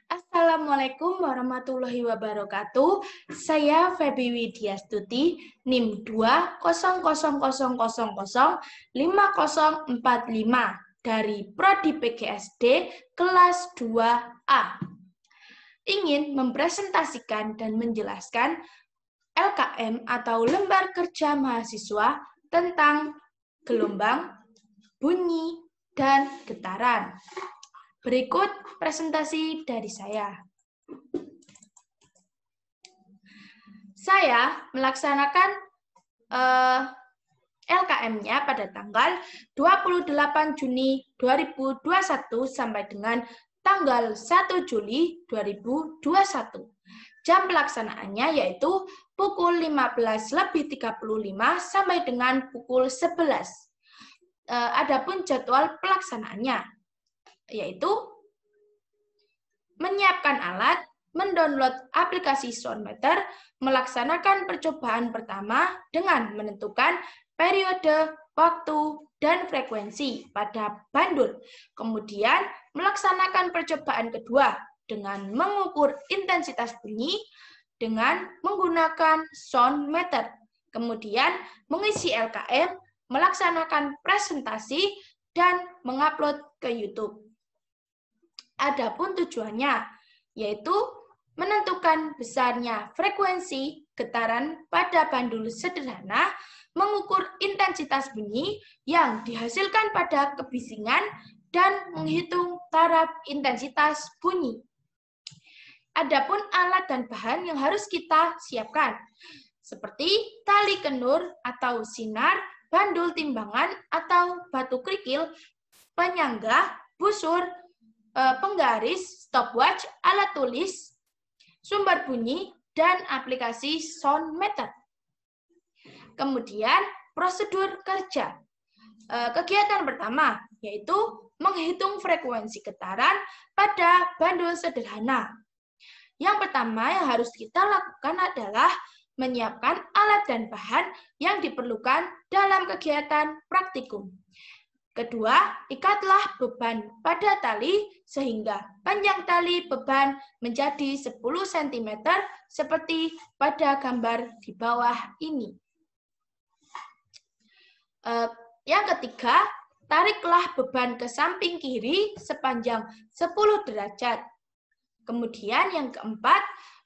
Assalamualaikum warahmatullahi wabarakatuh. Saya Febi Widyastuti, NIM 200005045 dari Prodi PGSD kelas 2A. Ingin mempresentasikan dan menjelaskan LKM atau Lembar Kerja Mahasiswa tentang gelombang, bunyi, dan getaran. Berikut presentasi dari saya. Saya melaksanakan LKM-nya pada tanggal 28 Juni 2021 sampai dengan tanggal 1 Juli 2021. Jam pelaksanaannya yaitu pukul 15.35 sampai dengan pukul 11. Adapun jadwal pelaksanaannya yaitu menyiapkan alat, mendownload aplikasi Soundmeter, melaksanakan percobaan pertama dengan menentukan periode, waktu, dan frekuensi pada bandul. Kemudian melaksanakan percobaan kedua dengan mengukur intensitas bunyi dengan menggunakan Soundmeter. Kemudian mengisi LKM, melaksanakan presentasi, dan mengupload ke YouTube. Adapun tujuannya, yaitu menentukan besarnya frekuensi getaran pada bandul sederhana, mengukur intensitas bunyi yang dihasilkan pada kebisingan, dan menghitung taraf intensitas bunyi. Adapun alat dan bahan yang harus kita siapkan, seperti tali kenur atau sinar, bandul timbangan atau batu kerikil, penyangga, busur, penggaris, stopwatch, alat tulis, sumber bunyi, dan aplikasi Soundmeter. Kemudian prosedur kerja. Kegiatan pertama yaitu menghitung frekuensi getaran pada bandul sederhana. Yang pertama yang harus kita lakukan adalah menyiapkan alat dan bahan yang diperlukan dalam kegiatan praktikum. Kedua, ikatlah beban pada tali sehingga panjang tali beban menjadi 10 cm seperti pada gambar di bawah ini. Yang ketiga, tariklah beban ke samping kiri sepanjang 10 derajat. Kemudian yang keempat,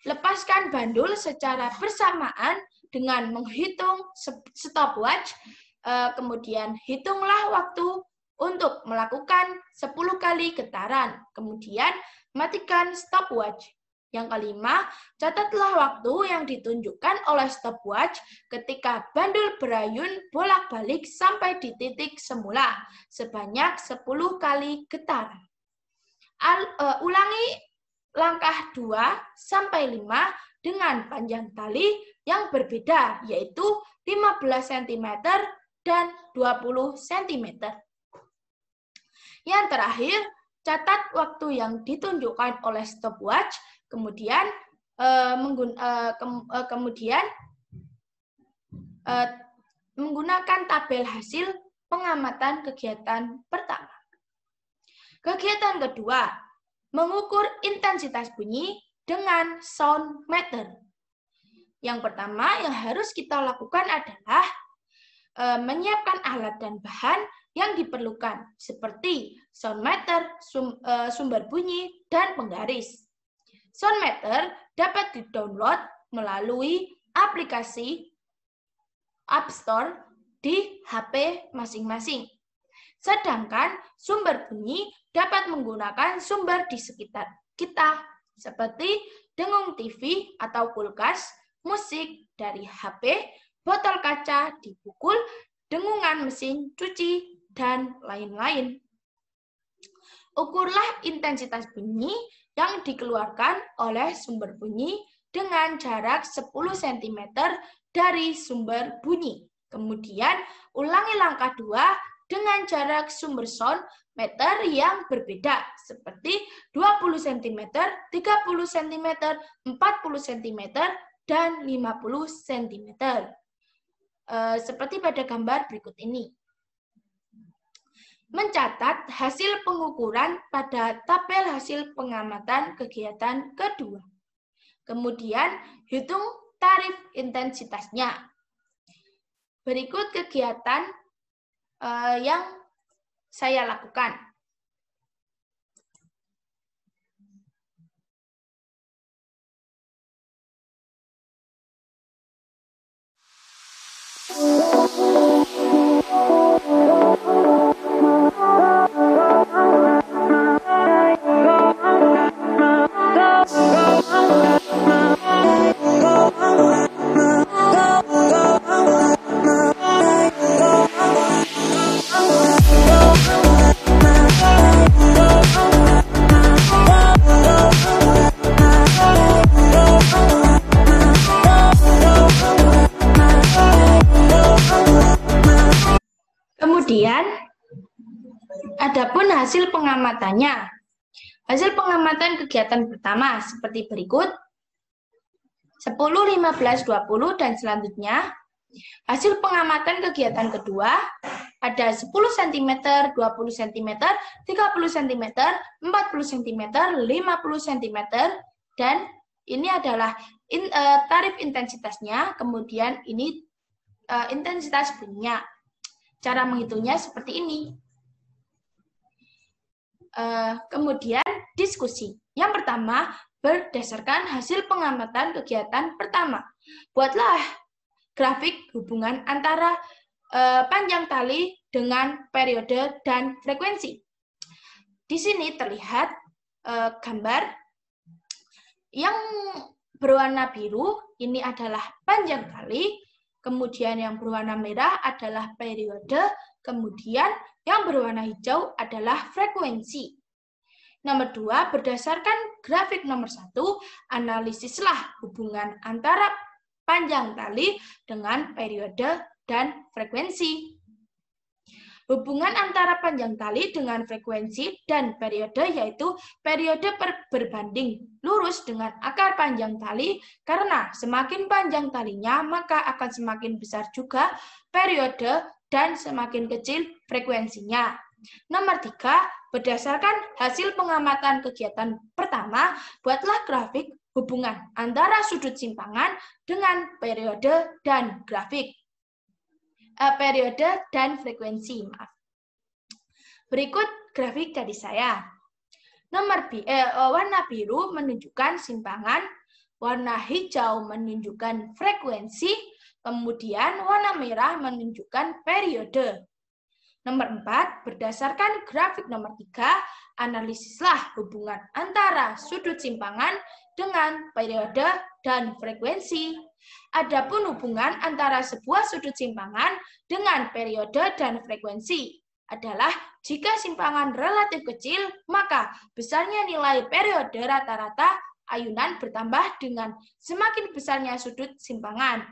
lepaskan bandul secara bersamaan dengan menghitung stopwatch. Kemudian hitunglah waktu untuk melakukan 10 kali getaran. Kemudian matikan stopwatch. Yang kelima, catatlah waktu yang ditunjukkan oleh stopwatch ketika bandul berayun bolak-balik sampai di titik semula sebanyak 10 kali getaran. Ulangi langkah 2 sampai 5 dengan panjang tali yang berbeda, yaitu 15 cm dan 20 cm. Yang terakhir, catat waktu yang ditunjukkan oleh stopwatch, kemudian menggunakan tabel hasil pengamatan kegiatan pertama. Kegiatan kedua, mengukur intensitas bunyi dengan Soundmeter. Yang pertama yang harus kita lakukan adalah menyiapkan alat dan bahan yang diperlukan, seperti Soundmeter, sumber bunyi, dan penggaris. Soundmeter dapat di-download melalui aplikasi App Store di HP masing-masing. Sedangkan sumber bunyi dapat menggunakan sumber di sekitar kita, seperti dengung TV atau kulkas, musik dari HP, botol kaca dipukul, dengungan mesin cuci, dan lain-lain. Ukurlah intensitas bunyi yang dikeluarkan oleh sumber bunyi dengan jarak 10 cm dari sumber bunyi. Kemudian ulangi langkah 2 dengan jarak sumber Soundmeter yang berbeda, seperti 20 cm, 30 cm, 40 cm, dan 50 cm. Seperti pada gambar berikut ini. mencatat hasil pengukuran pada tabel hasil pengamatan kegiatan kedua. Kemudian, hitung tarif intensitasnya. Berikut kegiatan yang saya lakukan. Kemudian, adapun hasil pengamatannya. Hasil pengamatan kegiatan pertama seperti berikut. 10, 15, 20, dan selanjutnya. Hasil pengamatan kegiatan kedua ada 10 cm, 20 cm, 30 cm, 40 cm, 50 cm, dan ini adalah tarif intensitasnya, kemudian ini intensitas bunyinya. Cara menghitungnya seperti ini. Kemudian diskusi. Yang pertama, berdasarkan hasil pengamatan kegiatan pertama. Buatlah grafik hubungan antara panjang tali dengan periode dan frekuensi. Di sini terlihat gambar yang berwarna biru, ini adalah panjang tali. Kemudian yang berwarna merah adalah periode, kemudian yang berwarna hijau adalah frekuensi. Nomor 2, berdasarkan grafik nomor 1, analisislah hubungan antara panjang tali dengan periode dan frekuensi. Hubungan antara panjang tali dengan frekuensi dan periode yaitu periode berbanding lurus dengan akar panjang tali, karena semakin panjang talinya maka akan semakin besar juga periode dan semakin kecil frekuensinya. Nomor 3, berdasarkan hasil pengamatan kegiatan pertama, buatlah grafik hubungan antara sudut simpangan dengan periode dan frekuensi. Berikut grafik dari saya. Warna biru menunjukkan simpangan, warna hijau menunjukkan frekuensi, kemudian warna merah menunjukkan periode. Nomor 4, berdasarkan grafik nomor 3, analisislah hubungan antara sudut simpangan dengan periode dan frekuensi. Adapun hubungan antara sebuah sudut simpangan dengan periode dan frekuensi adalah jika simpangan relatif kecil, maka besarnya nilai periode rata-rata ayunan bertambah dengan semakin besarnya sudut simpangan.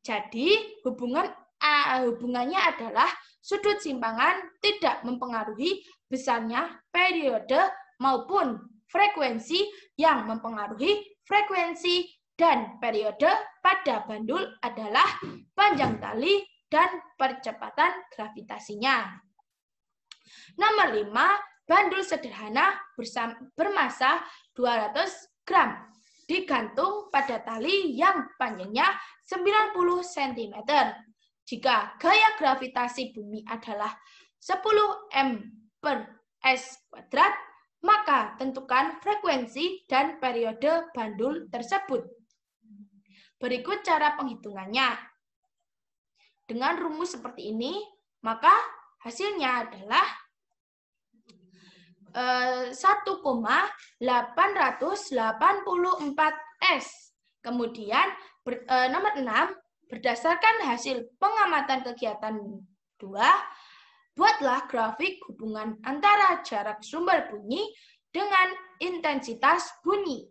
Jadi, hubungannya adalah sudut simpangan tidak mempengaruhi besarnya periode maupun frekuensi yang mempengaruhi frekuensi dan periode pada bandul adalah panjang tali dan percepatan gravitasinya. Nomor 5, bandul sederhana bermassa 200 gram digantung pada tali yang panjangnya 90 cm. Jika gaya gravitasi bumi adalah 10 m/s², maka tentukan frekuensi dan periode bandul tersebut. Berikut cara penghitungannya. Dengan rumus seperti ini, maka hasilnya adalah 1,884 S. Kemudian nomor 6, berdasarkan hasil pengamatan kegiatan 2, buatlah grafik hubungan antara jarak sumber bunyi dengan intensitas bunyi.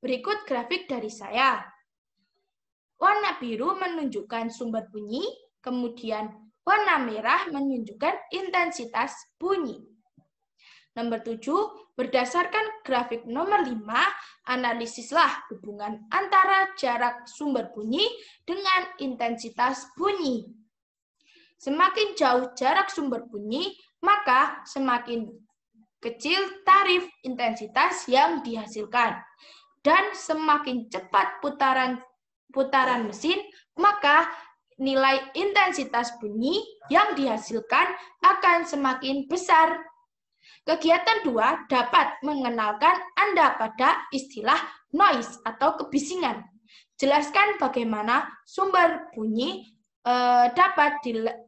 Berikut grafik dari saya. Warna biru menunjukkan sumber bunyi, kemudian warna merah menunjukkan intensitas bunyi. Nomor 7, berdasarkan grafik nomor 5, analisislah hubungan antara jarak sumber bunyi dengan intensitas bunyi. Semakin jauh jarak sumber bunyi, maka semakin kecil tarif intensitas yang dihasilkan. Dan semakin cepat putaran mesin, maka nilai intensitas bunyi yang dihasilkan akan semakin besar. Kegiatan 2 dapat mengenalkan Anda pada istilah noise atau kebisingan. Jelaskan bagaimana sumber bunyi dapat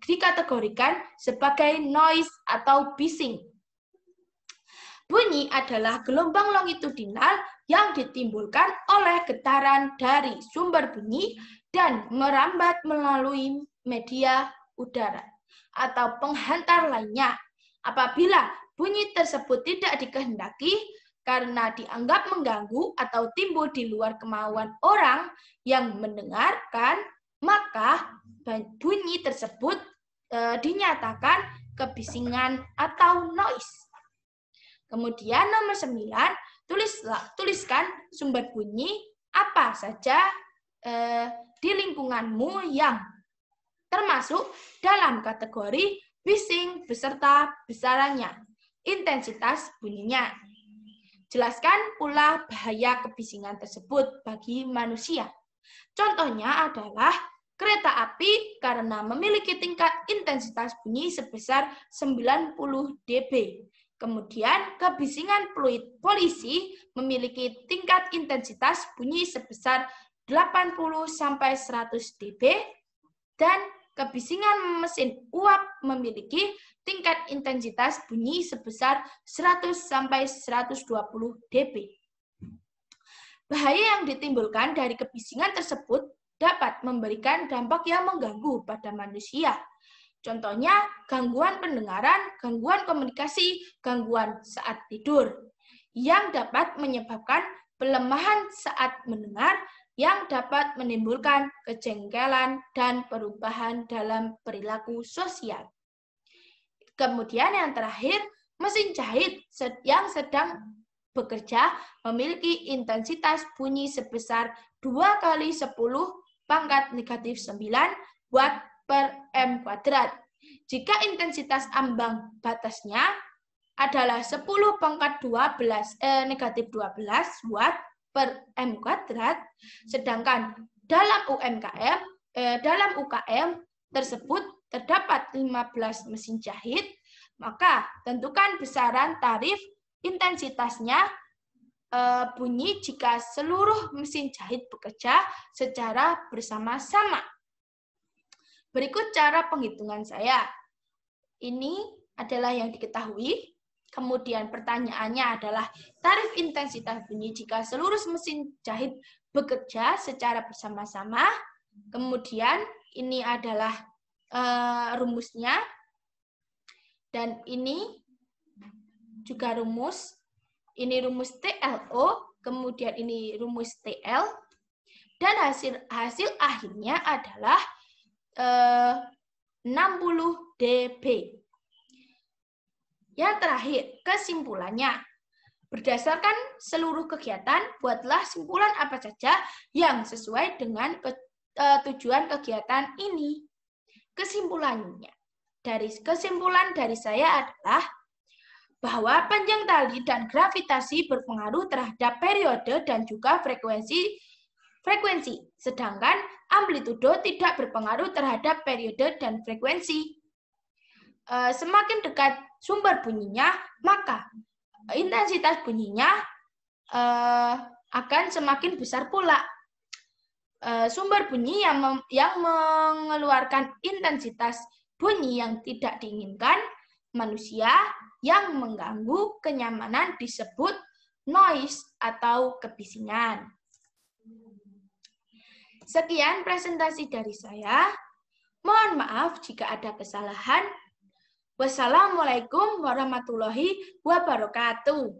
dikategorikan sebagai noise atau bising. Bunyi adalah gelombang longitudinal yang ditimbulkan oleh getaran dari sumber bunyi dan merambat melalui media udara atau penghantar lainnya. Apabila bunyi tersebut tidak dikehendaki karena dianggap mengganggu atau timbul di luar kemauan orang yang mendengarkan, maka bunyi tersebut dinyatakan kebisingan atau noise. Kemudian nomor 9, tuliskan sumber bunyi apa saja di lingkunganmu yang termasuk dalam kategori bising beserta besarannya, intensitas bunyinya. Jelaskan pula bahaya kebisingan tersebut bagi manusia. Contohnya adalah kereta api karena memiliki tingkat intensitas bunyi sebesar 90 dB. Kemudian kebisingan fluid polisi memiliki tingkat intensitas bunyi sebesar 80-100 dB dan kebisingan mesin uap memiliki tingkat intensitas bunyi sebesar 100-120 dB. Bahaya yang ditimbulkan dari kebisingan tersebut dapat memberikan dampak yang mengganggu pada manusia. Contohnya, gangguan pendengaran, gangguan komunikasi, gangguan saat tidur, yang dapat menyebabkan pelemahan saat mendengar, yang dapat menimbulkan kejengkelan dan perubahan dalam perilaku sosial. Kemudian yang terakhir, mesin jahit yang sedang bekerja memiliki intensitas bunyi sebesar 2 kali 10 pangkat negatif 9 watt per M kuadrat. Jika intensitas ambang batasnya adalah 10 pangkat negatif 12 watt per M kuadrat, sedangkan dalam UKM tersebut terdapat 15 mesin jahit, maka tentukan besaran tarif intensitasnya bunyi jika seluruh mesin jahit bekerja secara bersama-sama. Berikut cara penghitungan saya. Ini adalah yang diketahui. Kemudian pertanyaannya adalah tarif intensitas bunyi jika seluruh mesin jahit bekerja secara bersama-sama. Kemudian ini adalah rumusnya. Dan ini juga rumus. Ini rumus TLO, kemudian ini rumus TL. Dan hasil akhirnya adalah 60 dB. Yang terakhir, kesimpulannya. Berdasarkan seluruh kegiatan, buatlah simpulan apa saja yang sesuai dengan tujuan kegiatan ini. Kesimpulannya, kesimpulan dari saya adalah bahwa panjang tali dan gravitasi berpengaruh terhadap periode dan juga frekuensi, sedangkan amplitudo tidak berpengaruh terhadap periode dan frekuensi. Semakin dekat sumber bunyinya, maka intensitas bunyinya akan semakin besar pula. Sumber bunyi yang mengeluarkan intensitas bunyi yang tidak diinginkan manusia yang mengganggu kenyamanan disebut noise atau kebisingan. Sekian presentasi dari saya. Mohon maaf jika ada kesalahan. Wassalamualaikum warahmatullahi wabarakatuh.